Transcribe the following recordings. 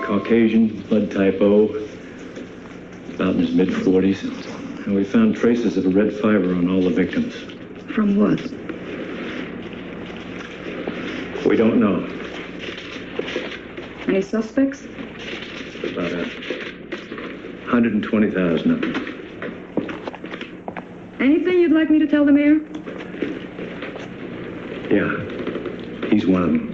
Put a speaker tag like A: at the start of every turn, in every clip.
A: Caucasian, blood type O, about in his mid-40s. And we found traces of a red fiber on all the victims.
B: From what?
A: We don't know.
B: Any suspects?
A: About 120,000 of them.
B: Anything you'd like me to tell the mayor?
A: Yeah, he's one of them.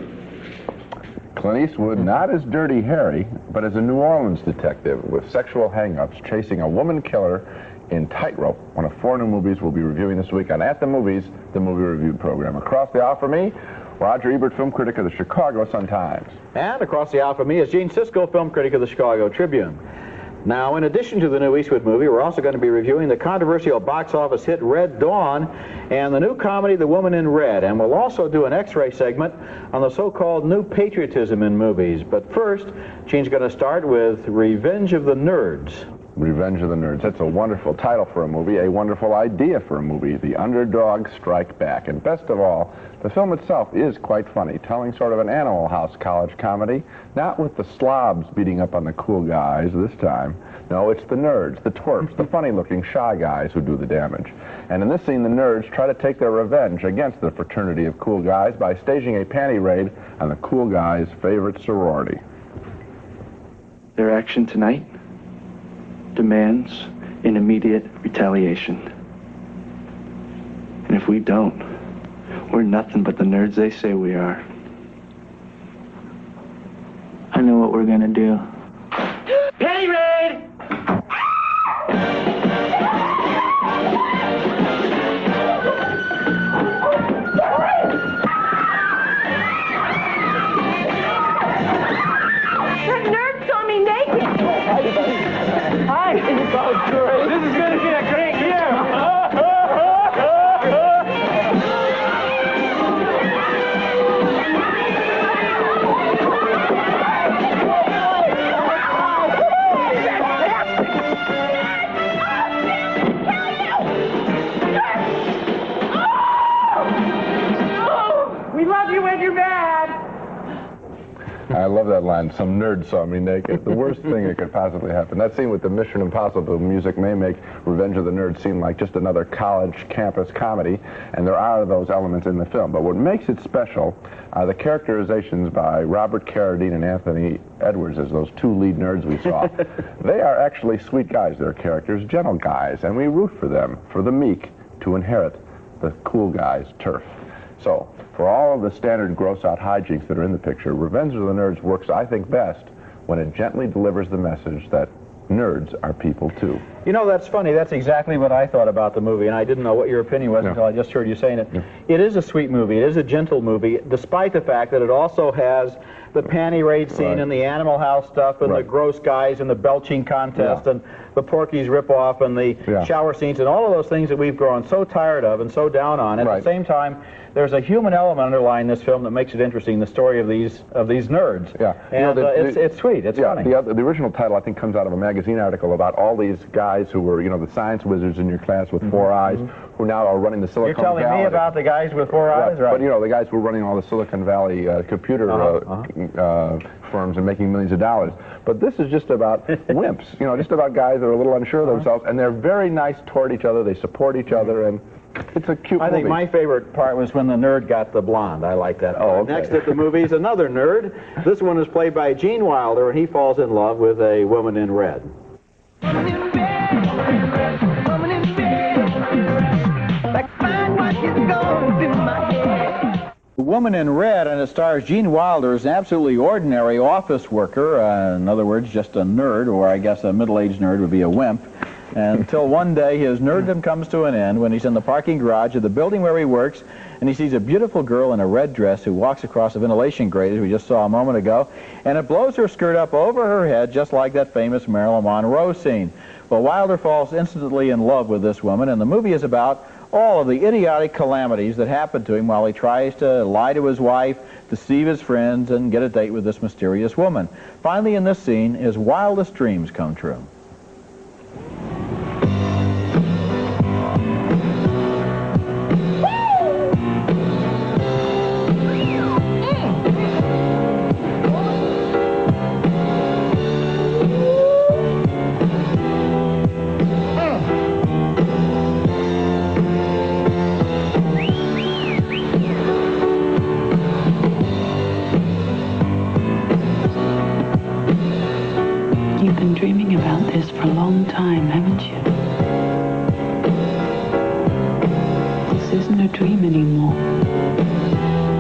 C: Clint Eastwood, not as Dirty Harry, but as a New Orleans detective with sexual hang-ups chasing a woman killer in Tightrope, one of 4 new movies we'll be reviewing this week on At the Movies, the movie review program. Across the aisle for me, Roger Ebert, film critic of the Chicago Sun-Times.
D: And across the aisle for me is Gene Siskel, film critic of the Chicago Tribune. Now, in addition to the new Eastwood movie, we're also going to be reviewing the controversial box office hit Red Dawn and the new comedy The Woman in Red. And we'll also do an X-ray segment on the so-called new patriotism in movies. But first, Gene's going to start with Revenge of the Nerds.
C: Revenge of the Nerds. That's a wonderful title for a movie, a wonderful idea for a movie. The underdogs strike back. And best of all, the film itself is quite funny, telling sort of an Animal House college comedy, not with the slobs beating up on the cool guys this time. No, it's the nerds, the twerps, the funny-looking shy guys who do the damage. And in this scene, the nerds try to take their revenge against the fraternity of cool guys by staging a panty raid on the cool guys' favorite sorority.
E: Their action tonight demands an immediate retaliation. And if we don't, we're nothing but the nerds they say we are. I know what we're gonna do. Penny raid!
F: That nerd saw me naked! Hi! This is gonna be a great year! We love you when you're mad!
C: I love that line, some nerd saw me naked. The worst thing that could possibly happen. That scene with the Mission Impossible music may make Revenge of the Nerds seem like just another college campus comedy, and there are those elements in the film. But what makes it special are the characterizations by Robert Carradine and Anthony Edwards as those 2 lead nerds we saw. They are actually sweet guys, their characters, gentle guys, and we root for them, for the meek, to inherit the cool guys' turf. So, for all of the standard gross-out hijinks that are in the picture, Revenge of the Nerds works, I think, best when it gently delivers the message that nerds are people, too.
D: You know, that's funny. That's exactly what I thought about the movie, and I didn't know what your opinion was until I just heard you saying it. It is a sweet movie. It is a gentle movie, despite the fact that it also has the panty raid scene and the Animal House stuff and the gross guys and the belching contest and the Porky's ripoff and the shower scenes and all of those things that we've grown so tired of and so down on. At the same time, there's a human element underlying this film that makes it interesting, the story of these nerds. Yeah. And it's sweet. It's funny.
C: The original title, I think, comes out of a magazine article about all these guys who were, you know, the science wizards in your class with 4 eyes, who now are running the Silicon Valley.
D: You're telling me about the guys with 4 eyes, right?
C: But, you know, the guys who are running all the Silicon Valley computer firms and making millions of dollars. But this is just about wimps, you know, just about guys that are a little unsure of themselves, and they're very nice toward each other. They support each other, and it's a cute movie.
D: I think my favorite part was when the nerd got the blonde. I like that part. Next at the movies, another nerd. This one is played by Gene Wilder, and he falls in love with a woman in red.
F: Woman in red, woman in red, like find what is going through my head.
D: The Woman in Red, and it stars Gene Wilder as an absolutely ordinary office worker, in other words, just a nerd, or I guess a middle-aged nerd would be a wimp, until one day his nerddom comes to an end when he's in the parking garage of the building where he works, and he sees a beautiful girl in a red dress who walks across a ventilation grate, as we just saw a moment ago, and it blows her skirt up over her head, just like that famous Marilyn Monroe scene. Well, Wilder falls instantly in love with this woman, and the movie is about all of the idiotic calamities that happen to him while he tries to lie to his wife, deceive his friends, and get a date with this mysterious woman. Finally, in this scene, his wildest dreams come true.
G: isn't a dream anymore.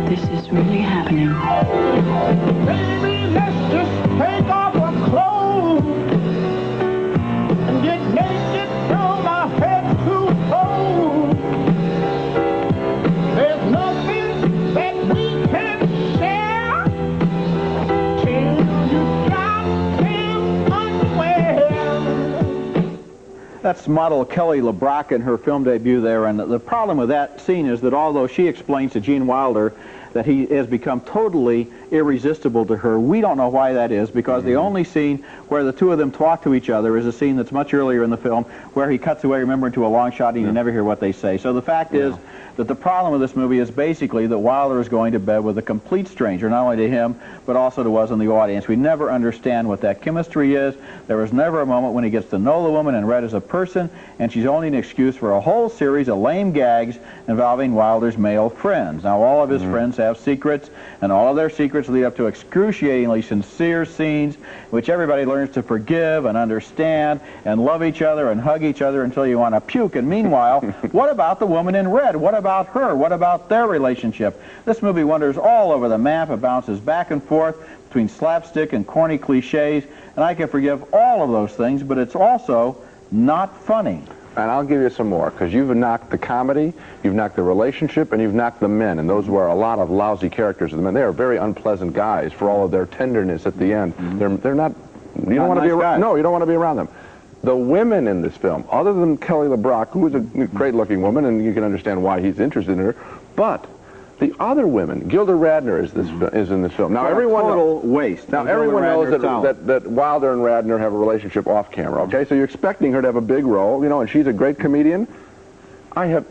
G: This is really happening.
F: Baby, let's just take off our clothes and get naked from our head to toe. There's nothing that we can share till you drop them underwear.
D: That's model Kelly LeBrock in her film debut there, and the problem with that scene is that although she explains to Gene Wilder that he has become totally irresistible to her, we don't know why that is, because the only scene where the two of them talk to each other is a scene that's much earlier in the film where he cuts away, remember, into a long shot and you never hear what they say. So the fact is that the problem with this movie is basically that Wilder is going to bed with a complete stranger, not only to him, but also to us in the audience. We never understand what that chemistry is. There is never a moment when he gets to know the woman and Red as a person, and she's only an excuse for a whole series of lame gags involving Wilder's male friends. Now, all of his friends have secrets, and all of their secrets lead up to excruciatingly sincere scenes which everybody learns to forgive and understand and love each other and hug each other until you want to puke. And meanwhile, what about the woman in red? What about her? What about their relationship? This movie wanders all over the map. It bounces back and forth between slapstick and corny cliches, and I can forgive all of those things, but it's also not funny.
C: And I'll give you some more, because you've knocked the comedy, you've knocked the relationship, and you've knocked the men, and those were a lot of lousy characters of the men. They are very unpleasant guys for all of their tenderness at the end. They're not, you don't want to be around, no, you don't want to be around them. The women in this film, other than Kelly LeBrock, who is a great-looking woman, and you can understand why he's interested in her, but the other women, Gilda Radner is in this film. Now everyone
D: total waste.
C: Now everyone knows that Wilder and Radner have a relationship off camera. Okay, so you're expecting her to have a big role, you know, and she's a great comedian.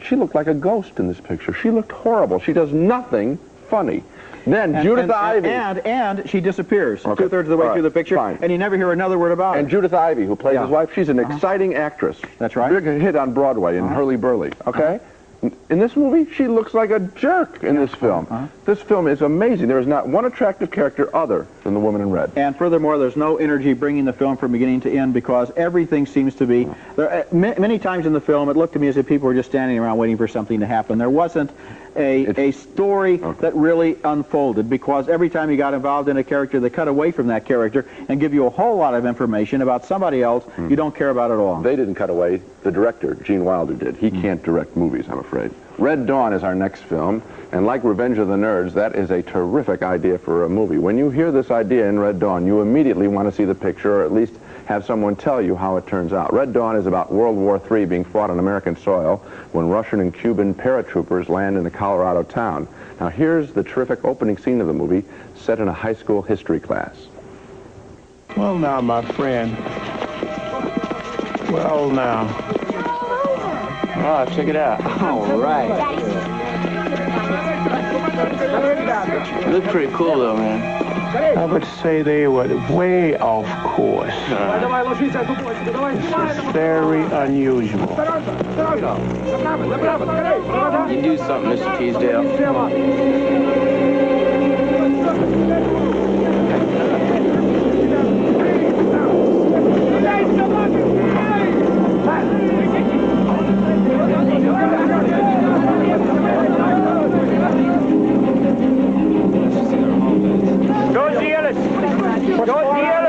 C: She looked like a ghost in this picture. She looked horrible. She does nothing funny. Then Judith Ivey.
D: And she disappears two-thirds of the way through the picture, and you never hear another word about her.
C: And Judith Ivey, who plays his wife, she's an exciting actress.
D: That's right.
C: Big hit on Broadway in Hurly Burly. Okay. In this movie, she looks like a jerk in this film. This film is amazing. There is not one attractive character other than the woman in red.
D: And furthermore, there's no energy bringing the film from beginning to end, because everything seems to be... many times in the film, it looked to me as if people were just standing around waiting for something to happen. There wasn't a story that really unfolded, because every time you got involved in a character, they cut away from that character and give you a whole lot of information about somebody else you don't care about at all.
C: They didn't cut away. The director, Gene Wilder, did. He can't direct movies, I'm afraid. Red Dawn is our next film, and like Revenge of the Nerds, that is a terrific idea for a movie. When you hear this idea in Red Dawn, you immediately want to see the picture, or at least have someone tell you how it turns out. Red Dawn is about World War III being fought on American soil when Russian and Cuban paratroopers land in a Colorado town. Now here's the terrific opening scene of the movie, set in a high school history class.
H: Well now, my friend. Well now. Oh, check it out.
E: All right. You look pretty cool, though, man.
H: I would say they were way off course. This is very unusual.
E: You do something, Mr. Teasdale.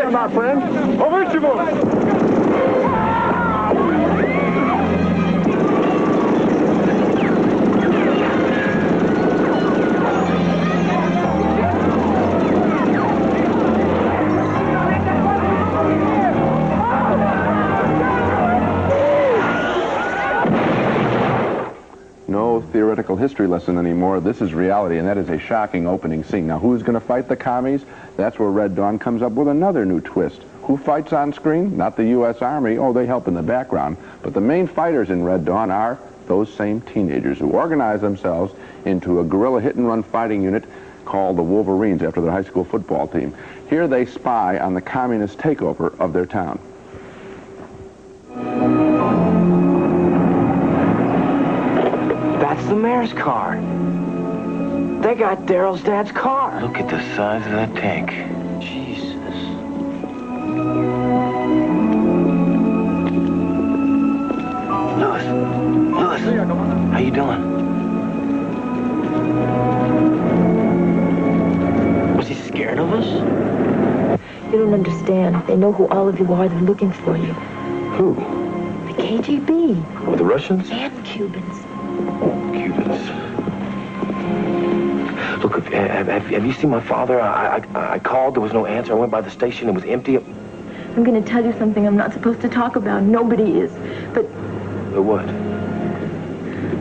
H: My friend,
C: No theoretical history lesson anymore. This is reality, and that is a shocking opening scene. Now, who's going to fight the commies? That's where Red Dawn comes up with another new twist. Who fights on screen? Not the U.S. Army. Oh, they help in the background. But the main fighters in Red Dawn are those same teenagers who organize themselves into a guerrilla hit-and-run fighting unit called the Wolverines after their high school football team. Here they spy on the communist takeover of their town.
E: That's the mayor's car. They got Daryl's dad's car.
I: Look at the size of that tank.
E: Jesus.
I: Louis, how you doing?
J: Hush. You don't understand. They know who all of you are. They're looking for you.
I: Who?
J: The KGB.
I: Oh, the Russians?
J: And Cubans.
I: Cubans. Look, have you seen my father? I called. There was no answer. I went by the station. It was empty.
J: I'm going to tell you something I'm not supposed to talk about. Nobody is. But
I: what?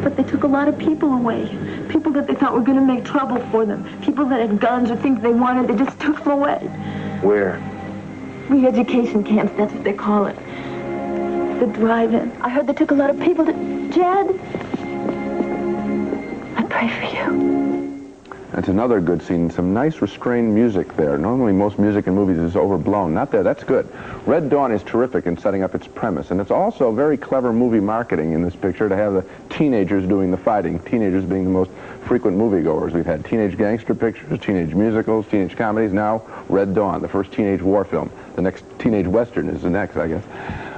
J: But they took a lot of people away. People that they thought were going to make trouble for them. People that had guns or things they wanted. They just took them away.
I: Where?
J: Re-education camps, that's what they call it. The drive-in. I heard they took a lot of people to... Jed, I pray for you.
C: That's another good scene. Some nice restrained music there. Normally most music in movies is overblown. Not there. That's good. Red Dawn is terrific in setting up its premise. And it's also very clever movie marketing in this picture to have the teenagers doing the fighting. Teenagers being the most frequent moviegoers. We've had teenage gangster pictures, teenage musicals, teenage comedies. Now Red Dawn, the first teenage war film. The next teenage western is the next, I guess.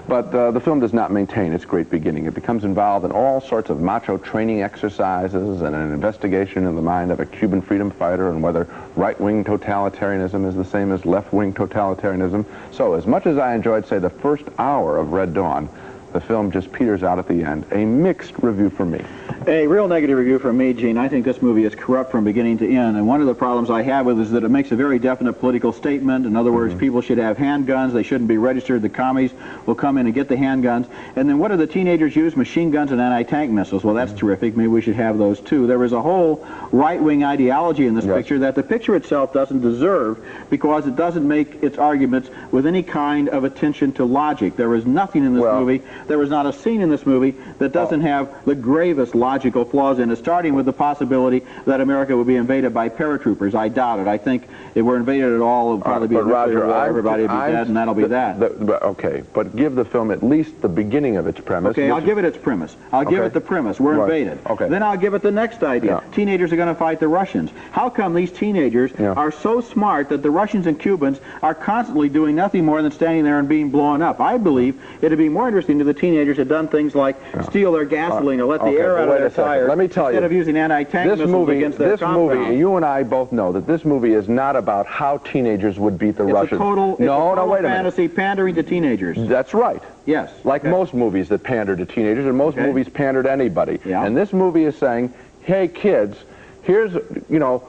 C: But the film does not maintain its great beginning. It becomes involved in all sorts of macho training exercises and an investigation in the mind of a Cuban freedom fighter and whether right-wing totalitarianism is the same as left-wing totalitarianism. So as much as I enjoyed, say, the first hour of Red Dawn, the film just peters out at the end. A mixed review for me.
D: A real negative review from me, Gene. I think this movie is corrupt from beginning to end, and one of the problems I have with it is that it makes a very definite political statement. In other words, people should have handguns. They shouldn't be registered. The commies will come in and get the handguns. And then what do the teenagers use? Machine guns and anti-tank missiles. Well, that's terrific. Maybe we should have those, too. There is a whole right-wing ideology in this picture that the picture itself doesn't deserve because it doesn't make its arguments with any kind of attention to logic. There is nothing in this movie. There is not a scene in this movie that doesn't have the gravest logical flaws in it, starting with the possibility that America would be invaded by paratroopers. I doubt it. I think if we're invaded at all, it'll probably be a nuclear war. Everybody will be dead, and that'll be that.
C: Okay, but give the film at least the beginning of its premise.
D: Okay, I'll give it its premise. I'll give it the premise. We're invaded.
C: Okay.
D: Then I'll give it the next idea. Teenagers are going to fight the Russians. How come these teenagers are so smart that the Russians and Cubans are constantly doing nothing more than standing there and being blown up? I believe it'd be more interesting to the teenagers had done things like steal their gasoline or let the air out of their tires.
C: Let me tell you,
D: instead of using anti-tank missiles against their compound.
C: This movie, you and I both know that this movie is not about how teenagers would beat the Russians.
D: It's a total fantasy pandering to teenagers.
C: That's right.
D: Yes.
C: Like most movies that pander to teenagers, and most movies pander to anybody. Yeah. And this movie is saying, hey, kids, here's,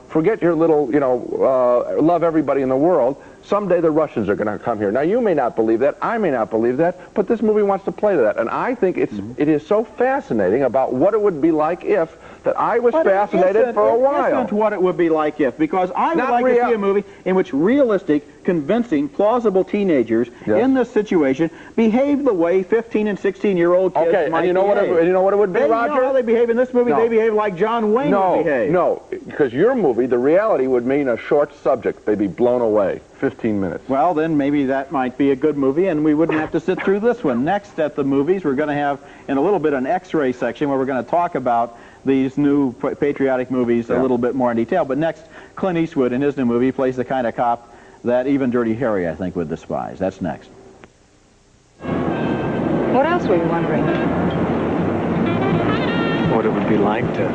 C: forget your little, love everybody in the world. Someday the Russians are going to come here. Now, you may not believe that. I may not believe that. But this movie wants to play to that. And I think it is so fascinating about what it would be like if that I was fascinated for a while.
D: It isn't what it would be like if, because I would like to see a movie in which realistic, convincing, plausible teenagers in this situation behave the way 15 and 16-year-old kids might behave.
C: And you know what it would be, Roger?
D: You know how they behave in this movie? They behave like John Wayne would behave.
C: No, because your movie, the reality would mean a short subject. They'd be blown away. 15 minutes.
D: Well, then maybe that might be a good movie, and we wouldn't have to sit through this one. Next at the movies, we're going to have, in a little bit, an X-ray section where we're going to talk about these new patriotic movies a little bit more in detail. But next, Clint Eastwood in his new movie plays the kind of cop that even Dirty Harry, I think, would despise. That's next.
B: What else were you wondering?
I: What it would be like to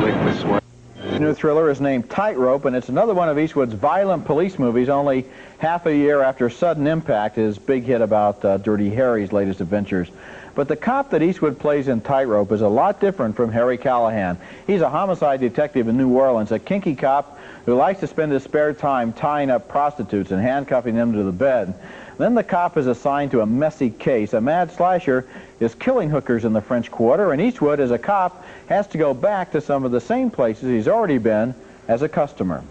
I: lick the sweat.
D: The new thriller is named Tightrope, and it's another one of Eastwood's violent police movies, only half a year after Sudden Impact, his big hit about Dirty Harry's latest adventures. But the cop that Eastwood plays in Tightrope is a lot different from Harry Callahan. He's a homicide detective in New Orleans, a kinky cop who likes to spend his spare time tying up prostitutes and handcuffing them to the bed. Then the cop is assigned to a messy case. A mad slasher is killing hookers in the French Quarter, and Eastwood, as a cop, has to go back to some of the same places he's already been as a customer.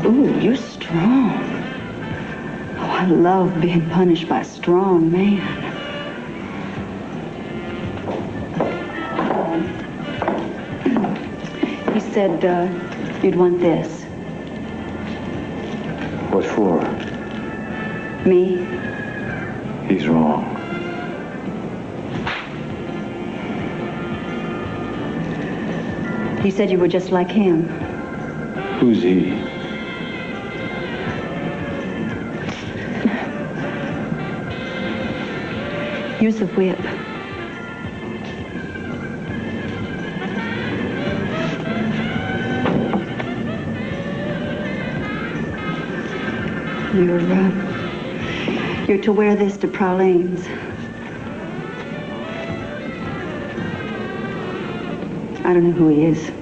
G: Ooh, you're strong. Oh, I love being punished by a strong man. He said, you'd want this.
I: What for?
G: Me?
I: He's wrong.
G: He said you were just like him.
A: Who's he?
G: Use of whip. You're to wear this to pralines. I don't know who he is.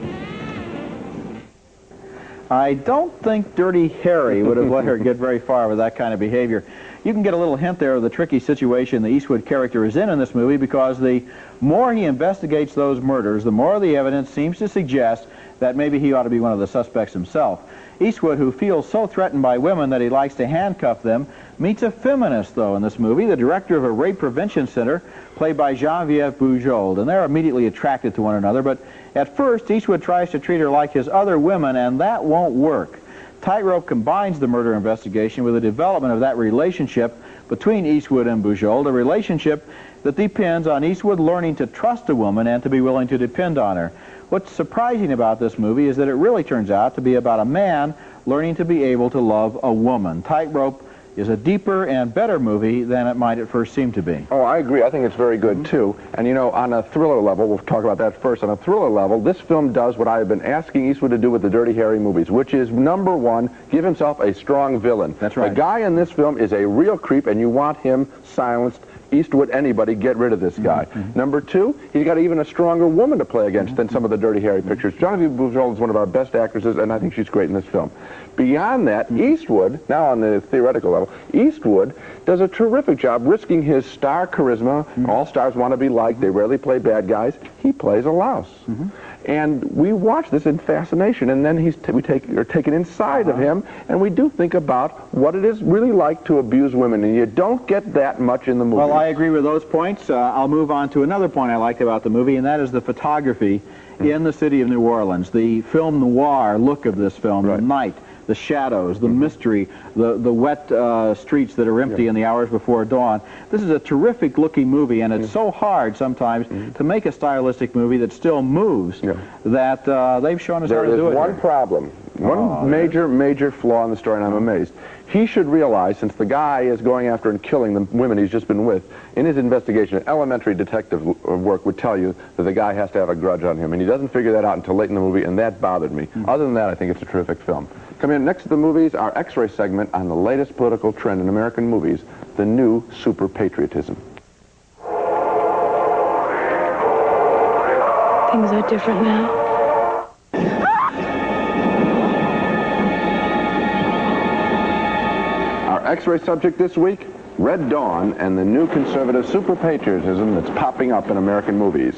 D: I don't think Dirty Harry would have let her get very far with that kind of behavior. You can get a little hint there of the tricky situation the Eastwood character is in this movie, because the more he investigates those murders, the more the evidence seems to suggest that maybe he ought to be one of the suspects himself. Eastwood, who feels so threatened by women that he likes to handcuff them, meets a feminist, though, in this movie, the director of a rape prevention center, played by Geneviève Bujold, and they're immediately attracted to one another, but at first, Eastwood tries to treat her like his other women, and that won't work. Tightrope combines the murder investigation with the development of that relationship between Eastwood and Bujold, a relationship that depends on Eastwood learning to trust a woman and to be willing to depend on her. What's surprising about this movie is that it really turns out to be about a man learning to be able to love a woman. Tightrope is a deeper and better movie than it might at first seem to be.
C: Oh, I agree. I think it's very good, too. And, you know, on a thriller level, we'll talk about that first. On a thriller level, this film does what I have been asking Eastwood to do with the Dirty Harry movies, which is, number one, give himself a strong villain.
D: That's right.
C: The guy in this film is a real creep, and you want him silenced. Eastwood, anybody, get rid of this guy. Number two, he's got even a stronger woman to play against than some of the Dirty Harry pictures. Geneviève Bujold is one of our best actresses, and I think she's great in this film. Beyond that, Eastwood, now on the theoretical level, Eastwood does a terrific job risking his star charisma. All stars want to be liked. They rarely play bad guys. He plays a louse. And we watch this in fascination, and then we are taken inside of him, and we do think about what it is really like to abuse women, and you don't get that much in the movie.
D: Well, I agree with those points. I'll move on to another point I liked about the movie, and that is the photography in the city of New Orleans. The film noir look of this film, the night, the shadows, the mystery, the wet streets that are empty in the hours before dawn. This is a terrific looking movie, and it's so hard sometimes to make a stylistic movie that still moves that they've shown us how to do it.
C: There is one problem, one major flaw in the story, and I'm amazed. He should realize, since the guy is going after and killing the women he's just been with, in his investigation, elementary detective work would tell you that the guy has to have a grudge on him, and he doesn't figure that out until late in the movie, and that bothered me. Other than that, I think it's a terrific film. Coming in next to the movies, our X-ray segment on the latest political trend in American movies, the new super patriotism.
J: Things are different now.
C: Our X-ray subject this week, Red Dawn and the new conservative super patriotism that's popping up in American movies.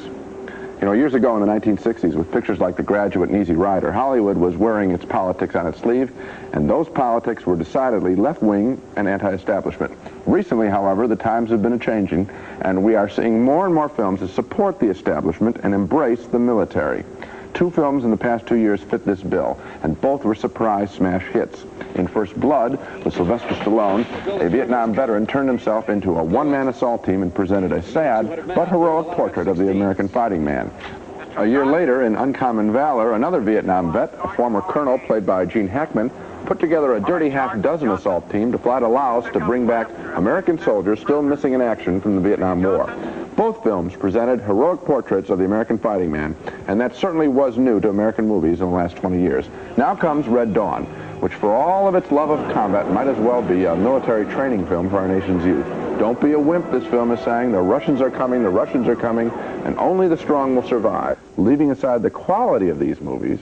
C: You know, years ago in the 1960s, with pictures like The Graduate and Easy Rider, Hollywood was wearing its politics on its sleeve, and those politics were decidedly left-wing and anti-establishment. Recently, however, the times have been a-changing, and we are seeing more and more films that support the establishment and embrace the military. Two films in the past 2 years fit this bill, and both were surprise smash hits. In First Blood, with Sylvester Stallone, a Vietnam veteran turned himself into a one-man assault team and presented a sad but heroic portrait of the American fighting man. A year later, in Uncommon Valor, another Vietnam vet, a former colonel played by Gene Hackman, put together a dirty half-dozen assault team to fly to Laos to bring back American soldiers still missing in action from the Vietnam War. Both films presented heroic portraits of the American fighting man, and that certainly was new to American movies in the last 20 years. Now comes Red Dawn, which for all of its love of combat might as well be a military training film for our nation's youth. Don't be a wimp, this film is saying. The Russians are coming, and only the strong will survive. Leaving aside the quality of these movies,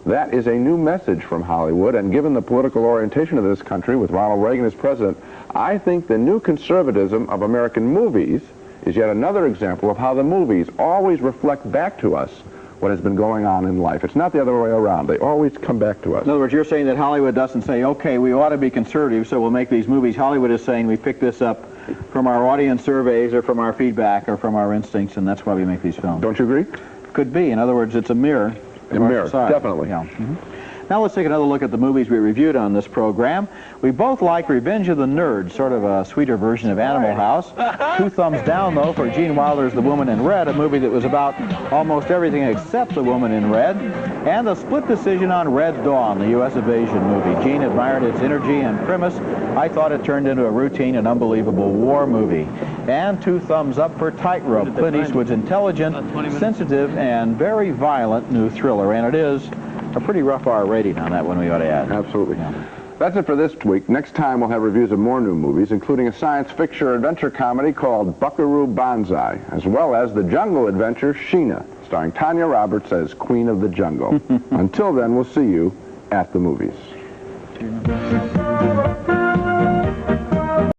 C: that is a new message from Hollywood, and given the political orientation of this country with Ronald Reagan as president, I think the new conservatism of American movies is yet another example of how the movies always reflect back to us what has been going on in life. It's not the other way around. They always come back to us.
D: In other words, you're saying that Hollywood doesn't say, okay, we ought to be conservative, so we'll make these movies. Hollywood is saying we pick this up from our audience surveys or from our feedback or from our instincts, and that's why we make these films.
C: Don't you agree?
D: Could be. In other words, it's a mirror.
C: A mirror, definitely.
D: Yeah. Now let's take another look at the movies we reviewed on this program. We both like Revenge of the Nerds, sort of a sweeter version of Animal House. 2 thumbs down, though, for Gene Wilder's The Woman in Red, a movie that was about almost everything except the woman in red. And a split decision on Red Dawn, the U.S. evasion movie. Gene admired its energy and premise. I thought it turned into a routine and unbelievable war movie. And 2 thumbs up for Tightrope, Clint Eastwood's intelligent, sensitive, and very violent new thriller. And it is a pretty rough R rating on that one, we ought to add.
C: Absolutely. Yeah. That's it for this week. Next time we'll have reviews of more new movies, including a science fiction adventure comedy called Buckaroo Banzai, as well as the jungle adventure Sheena, starring Tanya Roberts as Queen of the Jungle. Until then, we'll see you at the movies.